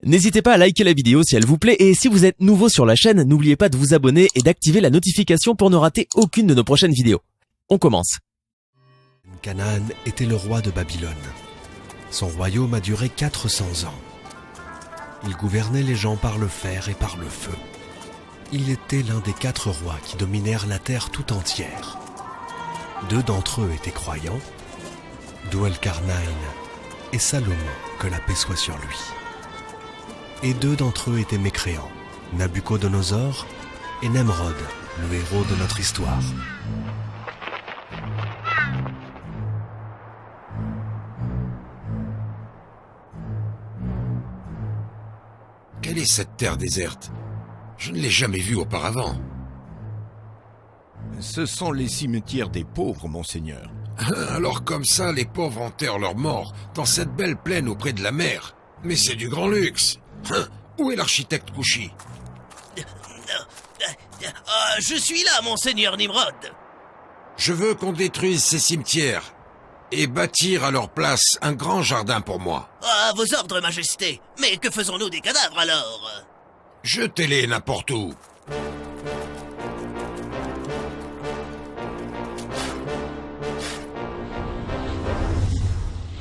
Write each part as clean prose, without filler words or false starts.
N'hésitez pas à liker la vidéo si elle vous plaît et si vous êtes nouveau sur la chaîne, n'oubliez pas de vous abonner et d'activer la notification pour ne rater aucune de nos prochaines vidéos. On commence. Canaan était le roi de Babylone. Son royaume a duré 400 ans. Il gouvernait les gens par le fer et par le feu. Il était l'un des 4 rois qui dominèrent la terre tout entière. 2 d'entre eux étaient croyants, Douel-Karnaïn et Salomon, que la paix soit sur lui. Et 2 d'entre eux étaient mécréants, Nabuchodonosor et Nemrod, le héros de notre histoire. Quelle est cette terre déserte? Je ne l'ai jamais vue auparavant. Ce sont les cimetières des pauvres, monseigneur. Alors comme ça, les pauvres enterrent leurs morts dans cette belle plaine auprès de la mer. Mais c'est du grand luxe. Où est l'architecte Kouchi? Je suis là, monseigneur Nimrod. Je veux qu'on détruise ces cimetières et bâtir à leur place un grand jardin pour moi. À vos ordres, majesté. Mais que faisons-nous des cadavres, alors? Jetez-les n'importe où.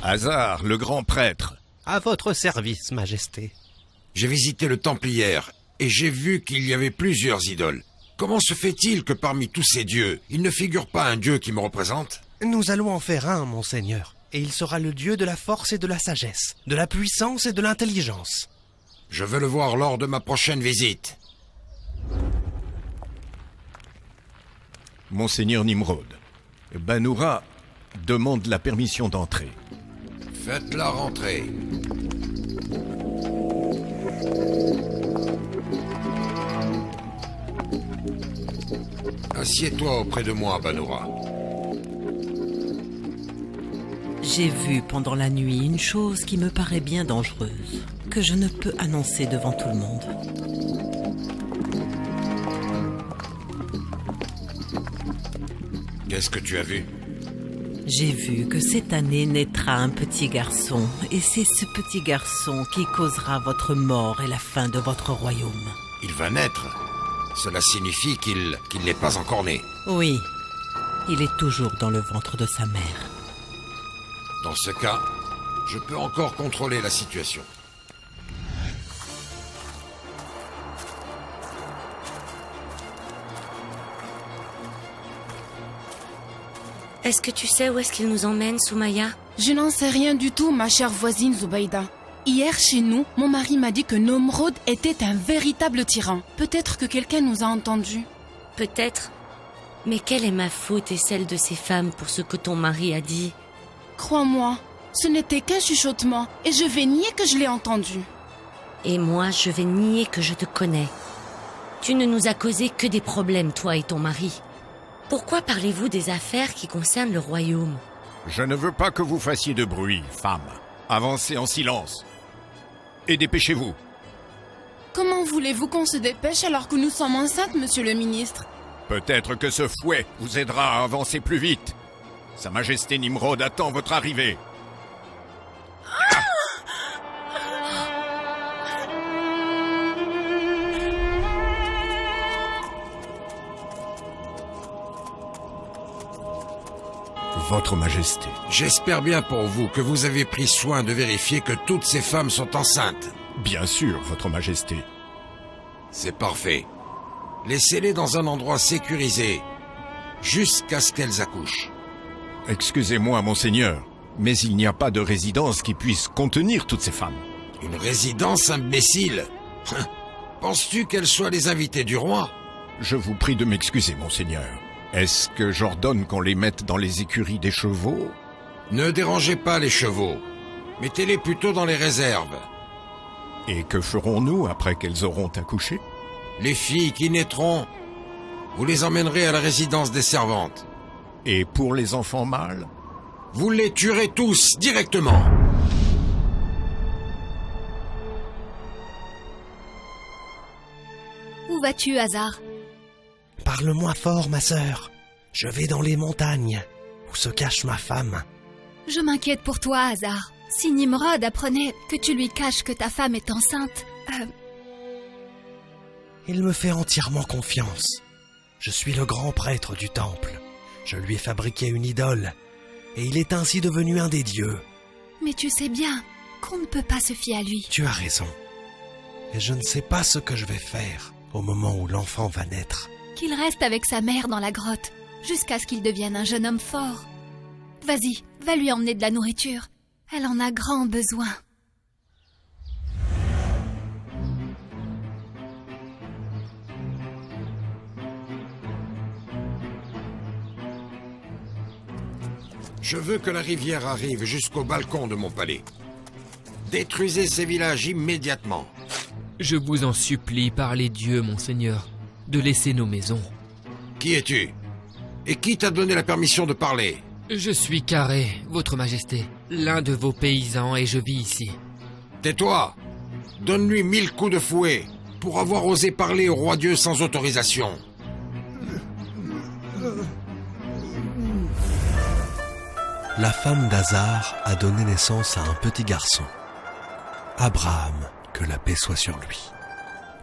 Hazar, le grand prêtre. À votre service, Majesté. J'ai visité le temple hier et j'ai vu qu'il y avait plusieurs idoles. Comment se fait-il que parmi tous ces dieux, il ne figure pas un dieu qui me représente? Nous allons en faire un, monseigneur, et il sera le dieu de la force et de la sagesse, de la puissance et de l'intelligence. Je veux le voir lors de ma prochaine visite. Monseigneur Nimrod, Banoura demande la permission d'entrer. Faites-la rentrer. Assieds-toi auprès de moi, Banoura. J'ai vu pendant la nuit une chose qui me paraît bien dangereuse, que je ne peux annoncer devant tout le monde. Qu'est-ce que tu as vu? J'ai vu que cette année naîtra un petit garçon, et c'est ce petit garçon qui causera votre mort et la fin de votre royaume. Il va naître. Cela signifie qu'il n'est pas encore né. Oui, il est toujours dans le ventre de sa mère. Dans ce cas, je peux encore contrôler la situation. Est-ce que tu sais où est-ce qu'il nous emmène, Soumaya? Je n'en sais rien du tout, ma chère voisine Zubaïda. Hier, chez nous, mon mari m'a dit que Nemrod était un véritable tyran. Peut-être que quelqu'un nous a entendus. Peut-être. Mais quelle est ma faute et celle de ces femmes pour ce que ton mari a dit? Crois-moi, ce n'était qu'un chuchotement et je vais nier que je l'ai entendu. Et moi, je vais nier que je te connais. Tu ne nous as causé que des problèmes, toi et ton mari. Pourquoi parlez-vous des affaires qui concernent le royaume? Je ne veux pas que vous fassiez de bruit, femme. Avancez en silence. Et dépêchez-vous. Comment voulez-vous qu'on se dépêche alors que nous sommes enceintes, monsieur le ministre? Peut-être que ce fouet vous aidera à avancer plus vite. Sa Majesté Nimrod attend votre arrivée. Votre Majesté. J'espère bien pour vous que vous avez pris soin de vérifier que toutes ces femmes sont enceintes. Bien sûr, Votre Majesté. C'est parfait. Laissez-les dans un endroit sécurisé, jusqu'à ce qu'elles accouchent. Excusez-moi, monseigneur, mais il n'y a pas de résidence qui puisse contenir toutes ces femmes. Une résidence, imbécile? Penses-tu qu'elles soient les invitées du roi? Je vous prie de m'excuser, monseigneur. Est-ce que j'ordonne qu'on les mette dans les écuries des chevaux? Ne dérangez pas les chevaux. Mettez-les plutôt dans les réserves. Et que ferons-nous après qu'elles auront accouché? Les filles qui naîtront, vous les emmènerez à la résidence des servantes. Et pour les enfants mâles? Vous les tuerez tous directement. Où vas-tu, Hazar? Parle-moi fort, ma sœur. Je vais dans les montagnes, où se cache ma femme. Je m'inquiète pour toi, Hazar. Si Nimrod apprenait que tu lui caches que ta femme est enceinte... Il me fait entièrement confiance. Je suis le grand prêtre du temple. Je lui ai fabriqué une idole, et il est ainsi devenu un des dieux. Mais tu sais bien qu'on ne peut pas se fier à lui. Tu as raison. Et je ne sais pas ce que je vais faire au moment où l'enfant va naître. Qu'il reste avec sa mère dans la grotte, jusqu'à ce qu'il devienne un jeune homme fort. Vas-y, va lui emmener de la nourriture. Elle en a grand besoin. Je veux que la rivière arrive jusqu'au balcon de mon palais. Détruisez ces villages immédiatement. Je vous en supplie par les dieux, monseigneur, de laisser nos maisons. Qui es-tu? Et qui t'a donné la permission de parler? Je suis Carré, votre majesté, l'un de vos paysans, et je vis ici. Tais-toi! Donne-lui 1000 coups de fouet pour avoir osé parler au roi Dieu sans autorisation. La femme d'Hazar a donné naissance à un petit garçon. Abraham, que la paix soit sur lui.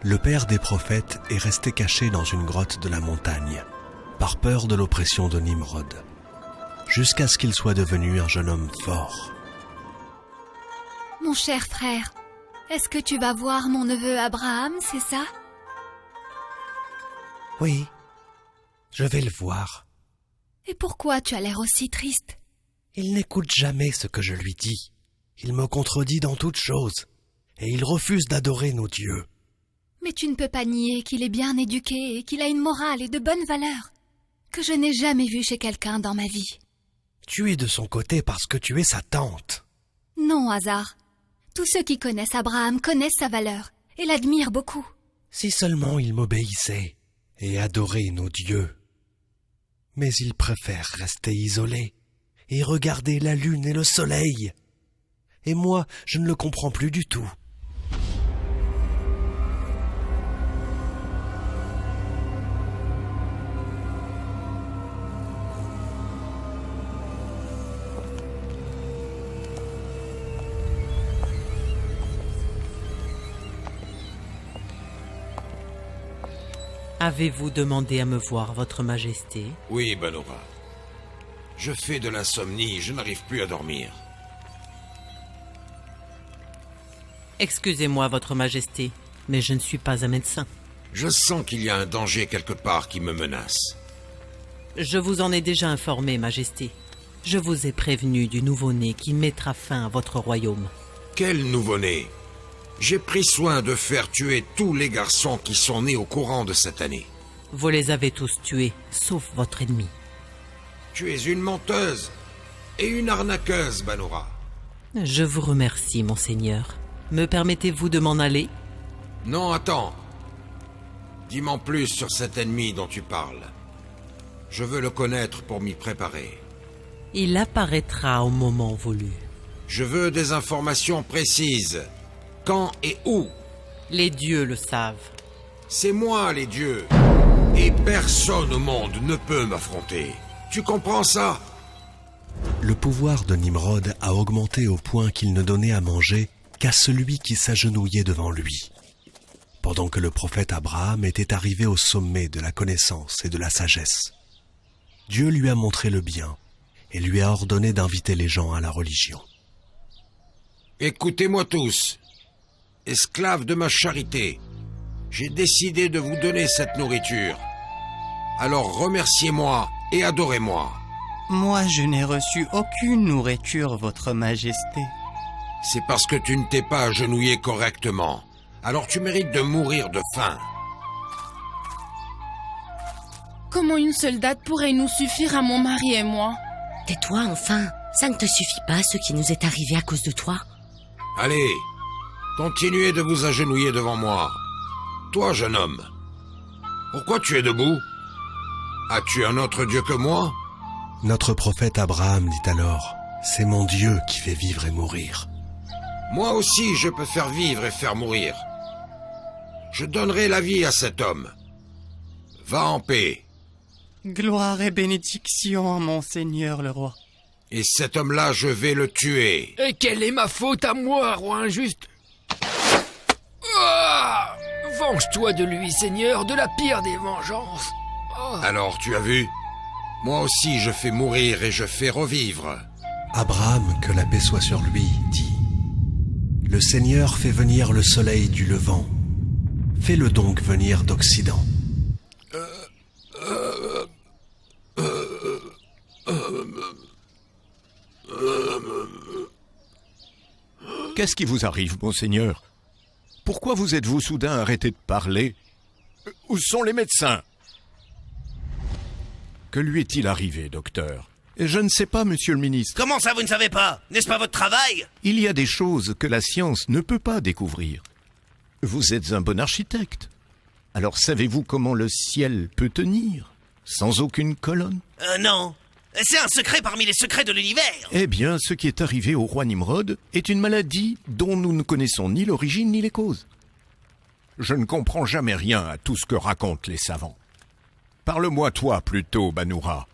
Le père des prophètes est resté caché dans une grotte de la montagne, par peur de l'oppression de Nimrod, jusqu'à ce qu'il soit devenu un jeune homme fort. Mon cher frère, est-ce que tu vas voir mon neveu Abraham, c'est ça? Oui, je vais le voir. Et pourquoi tu as l'air aussi triste? Il n'écoute jamais ce que je lui dis. Il me contredit dans toutes choses, et il refuse d'adorer nos dieux. Mais tu ne peux pas nier qu'il est bien éduqué et qu'il a une morale et de bonnes valeurs, que je n'ai jamais vu chez quelqu'un dans ma vie. Tu es de son côté parce que tu es sa tante. Non, Hazar. Tous ceux qui connaissent Abraham connaissent sa valeur et l'admirent beaucoup. Si seulement il m'obéissait et adorait nos dieux. Mais il préfère rester isolé et regarder la lune et le soleil. Et moi, je ne le comprends plus du tout. Avez-vous demandé à me voir, votre majesté? Oui, Banora. Je fais de l'insomnie, je n'arrive plus à dormir. Excusez-moi, votre majesté, mais je ne suis pas un médecin. Je sens qu'il y a un danger quelque part qui me menace. Je vous en ai déjà informé, majesté. Je vous ai prévenu du nouveau-né qui mettra fin à votre royaume. Quel nouveau-né? J'ai pris soin de faire tuer tous les garçons qui sont nés au courant de cette année. Vous les avez tous tués, sauf votre ennemi. Tu es une menteuse et une arnaqueuse, Banora. Je vous remercie, monseigneur. Me permettez-vous de m'en aller? Non, attends. Dis-moi plus sur cet ennemi dont tu parles. Je veux le connaître pour m'y préparer. Il apparaîtra au moment voulu. Je veux des informations précises. Quand et où? Les dieux le savent. C'est moi, les dieux. Et personne au monde ne peut m'affronter. Tu comprends ça? Le pouvoir de Nimrod a augmenté au point qu'il ne donnait à manger qu'à celui qui s'agenouillait devant lui. Pendant que le prophète Abraham était arrivé au sommet de la connaissance et de la sagesse. Dieu lui a montré le bien et lui a ordonné d'inviter les gens à la religion. Écoutez-moi tous. Esclaves de ma charité, j'ai décidé de vous donner cette nourriture. Alors remerciez-moi et adorez-moi. Moi, je n'ai reçu aucune nourriture, votre majesté. C'est parce que tu ne t'es pas agenouillé correctement. Alors tu mérites de mourir de faim. Comment une seule date pourrait nous suffire à mon mari et moi? Tais-toi enfin, ça ne te suffit pas ce qui nous est arrivé à cause de toi? Allez, continuez de vous agenouiller devant moi. Toi, jeune homme, pourquoi tu es debout? As-tu un autre Dieu que moi? Notre prophète Abraham dit alors, « C'est mon Dieu qui fait vivre et mourir. » Moi aussi, je peux faire vivre et faire mourir. Je donnerai la vie à cet homme. Va en paix. Gloire et bénédiction à mon Seigneur le roi. Et cet homme-là, je vais le tuer. Et quelle est ma faute à moi, roi injuste? Ah! Venge-toi de lui, Seigneur, de la pire des vengeances. Ah. Alors, tu as vu? Moi aussi, je fais mourir et je fais revivre. Abraham, que la paix soit sur lui, dit: Le Seigneur fait venir le soleil du levant. Fais-le donc venir d'Occident. Qu'est-ce qui vous arrive, monseigneur? Pourquoi vous êtes-vous soudain arrêté de parler? Où sont les médecins? Que lui est-il arrivé, docteur? Je ne sais pas, monsieur le ministre. Comment ça, vous ne savez pas? N'est-ce pas votre travail? Il y a des choses que la science ne peut pas découvrir. Vous êtes un bon architecte. Alors savez-vous comment le ciel peut tenir, sans aucune colonne? Non. C'est un secret parmi les secrets de l'univers. Eh bien, ce qui est arrivé au roi Nimrod est une maladie dont nous ne connaissons ni l'origine ni les causes. Je ne comprends jamais rien à tout ce que racontent les savants. Parle-moi toi plutôt, Banoura.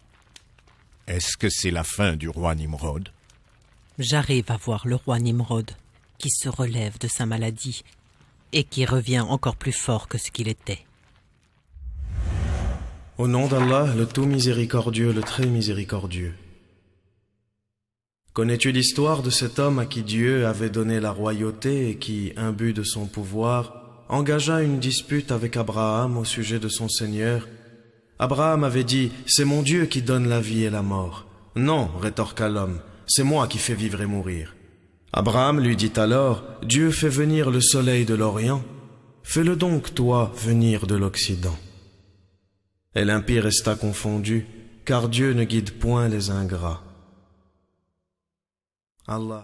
Est-ce que c'est la fin du roi Nimrod? J'arrive à voir le roi Nimrod, qui se relève de sa maladie et qui revient encore plus fort que ce qu'il était. Au nom d'Allah, le tout miséricordieux, le très miséricordieux. Connais-tu l'histoire de cet homme à qui Dieu avait donné la royauté et qui, imbu de son pouvoir, engagea une dispute avec Abraham au sujet de son Seigneur? Abraham avait dit: « C'est mon Dieu qui donne la vie et la mort. » « Non, rétorqua l'homme, c'est moi qui fais vivre et mourir. » Abraham lui dit alors: « Dieu fait venir le soleil de l'Orient. Fais-le donc, toi, venir de l'Occident. » Et l'impie resta confondu, car Dieu ne guide point les ingrats. Allah.